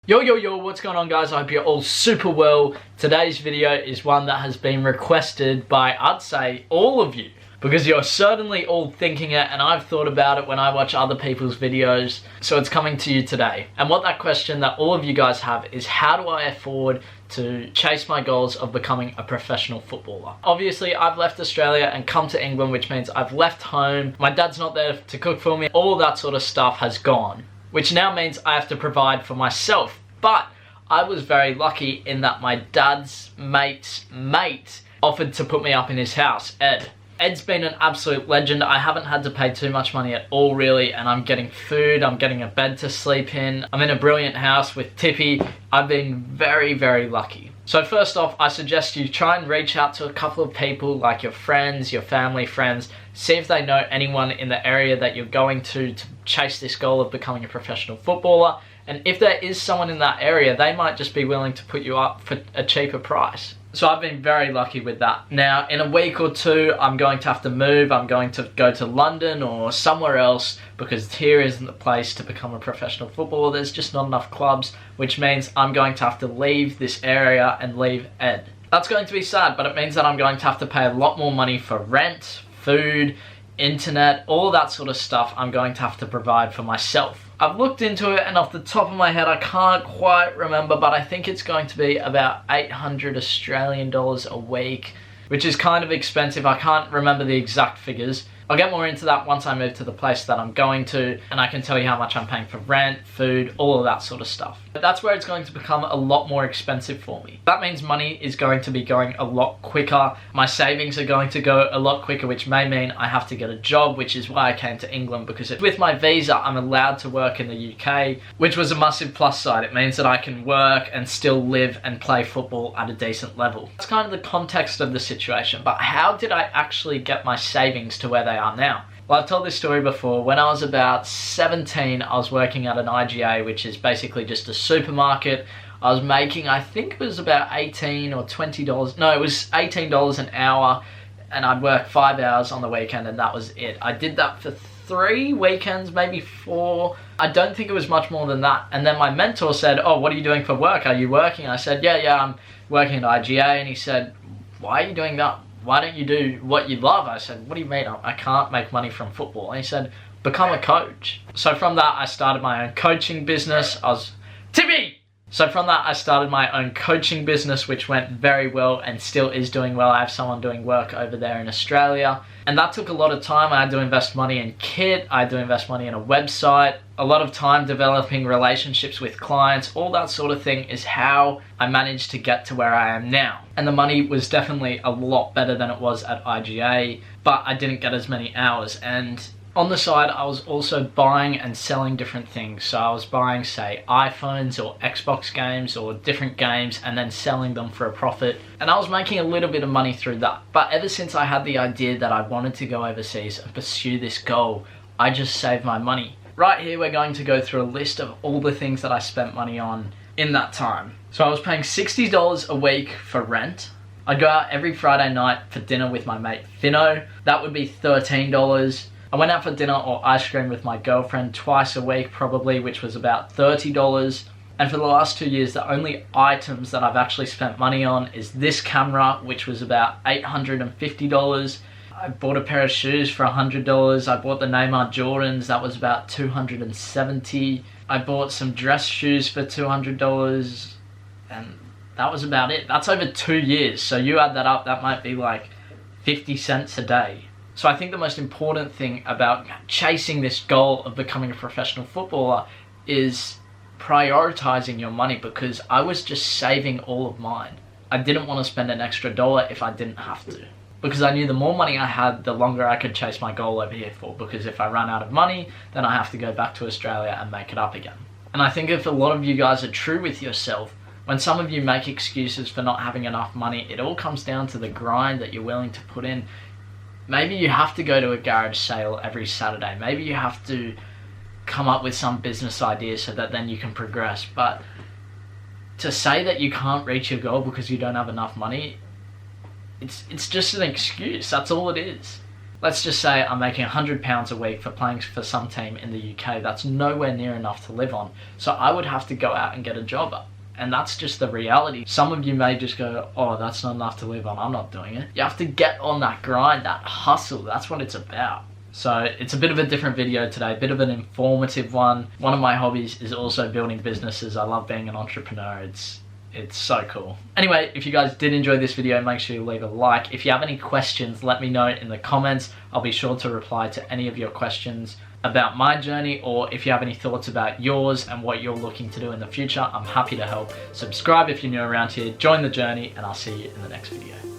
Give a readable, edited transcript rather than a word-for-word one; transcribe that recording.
Yo, what's going on, guys? I hope you're all super well. Today's video is one that has been requested by, I'd say, all of you, because you're certainly all thinking it, and I've thought about it when I watch other people's videos, so it's coming to you today. And what that question that all of you guys have is, how do I afford to chase my goals of becoming a professional footballer? Obviously, I've left Australia and come to England, which means I've left home. My dad's not there to cook for me. All that sort of stuff has gone, which now means I have to provide for myself. But I was very lucky in that my dad's mate's mate offered to put me up in his house, Ed. Ed's been an absolute legend. I haven't had to pay too much money at all, really, and I'm getting food, I'm getting a bed to sleep in. I'm in a brilliant house with Tippy. I've been very, very lucky. So first off, I suggest you try and reach out to a couple of people, like your friends, your family friends. See if they know anyone in the area that you're going to chase this goal of becoming a professional footballer. And if there is someone in that area, they might just be willing to put you up for a cheaper price. So I've been very lucky with that. Now, in a week or two, I'm going to have to move. I'm going to go to London or somewhere else, because here isn't the place to become a professional footballer. There's just not enough clubs, which means I'm going to have to leave this area and leave Ed. That's going to be sad, but it means that I'm going to have to pay a lot more money for rent, food, internet, all that sort of stuff. I'm going to have to provide for myself. I've looked into it, and off the top of my head I can't quite remember, but I think it's going to be about 800 Australian dollars a week, which is kind of expensive. I can't remember the exact figures. I'll get more into that once I move to the place that I'm going to, and I can tell you how much I'm paying for rent, food, all of that sort of stuff. But that's where it's going to become a lot more expensive for me. That means money is going to be going a lot quicker. My savings are going to go a lot quicker, which may mean I have to get a job, which is why I came to England, because with my visa, I'm allowed to work in the UK, which was a massive plus side. It means that I can work and still live and play football at a decent level. That's kind of the context of the situation, but how did I actually get my savings to where they are now? Well, I've told this story before. When I was about 17, I was working at an IGA, which is basically just a supermarket. I was making, I think it was about $18 or $20. No, it was $18 an hour, and I'd work 5 hours on the weekend, and that was it. I did that for 3 weekends, maybe 4. I don't think it was much more than that. And then my mentor said, "Oh, what are you doing for work? Are you working?" I said, yeah, I'm working at IGA. And he said, "Why are you doing that? Why don't you do what you love?" I said, "What do you mean? I can't make money from football." And he said, "Become a coach." So from that, I started my own coaching business. So from that, I started my own coaching business, which went very well and still is doing well. I have someone doing work over there in Australia. And that took a lot of time. I had to invest money in kit. I had to invest money in a website. A lot of time developing relationships with clients. All that sort of thing is how I managed to get to where I am now. And the money was definitely a lot better than it was at IGA, but I didn't get as many hours. And on the side, I was also buying and selling different things. So I was buying, say, iPhones or Xbox games or different games, and then selling them for a profit. And I was making a little bit of money through that. But ever since I had the idea that I wanted to go overseas and pursue this goal, I just saved my money. Right here, we're going to go through a list of all the things that I spent money on in that time. So I was paying $60 a week for rent. I'd go out every Friday night for dinner with my mate Finno. That would be $13. I went out for dinner or ice cream with my girlfriend twice a week probably, which was about $30. And for the last 2 years, the only items that I've actually spent money on is this camera, which was about $850. I bought a pair of shoes for $100. I bought the Neymar Jordans, that was about $270. I bought some dress shoes for $200, and that was about it. That's over 2 years, so you add that up, that might be like 50 cents a day. So I think the most important thing about chasing this goal of becoming a professional footballer is prioritizing your money, because I was just saving all of mine. I didn't want to spend an extra dollar if I didn't have to, because I knew the more money I had, the longer I could chase my goal over here for, because if I run out of money, then I have to go back to Australia and make it up again. And I think if a lot of you guys are true with yourself, when some of you make excuses for not having enough money, it all comes down to the grind that you're willing to put in. Maybe you have to go to a garage sale every Saturday. Maybe you have to come up with some business idea so that then you can progress. But to say that you can't reach your goal because you don't have enough money, it's just an excuse. That's all it is. let's just say I'm making £100 a week for playing for some team in the UK. That's nowhere near enough to live on. So I would have to go out and get a job. And that's just the reality. Some of you may just go, oh, that's not enough to live on, I'm not doing it. You have to get on that grind, that hustle. That's what it's about. So it's a bit of a different video today, a bit of an informative one. One of my hobbies is also building businesses. I love being an entrepreneur. It's so cool. Anyway, if you guys did enjoy this video, make sure you leave a like. If you have any questions, let me know in the comments. I'll be sure to reply to any of your questions about my journey, or if you have any thoughts about yours and what you're looking to do in the future, I'm happy to help. Subscribe if you're new around here, join the journey, and I'll see you in the next video.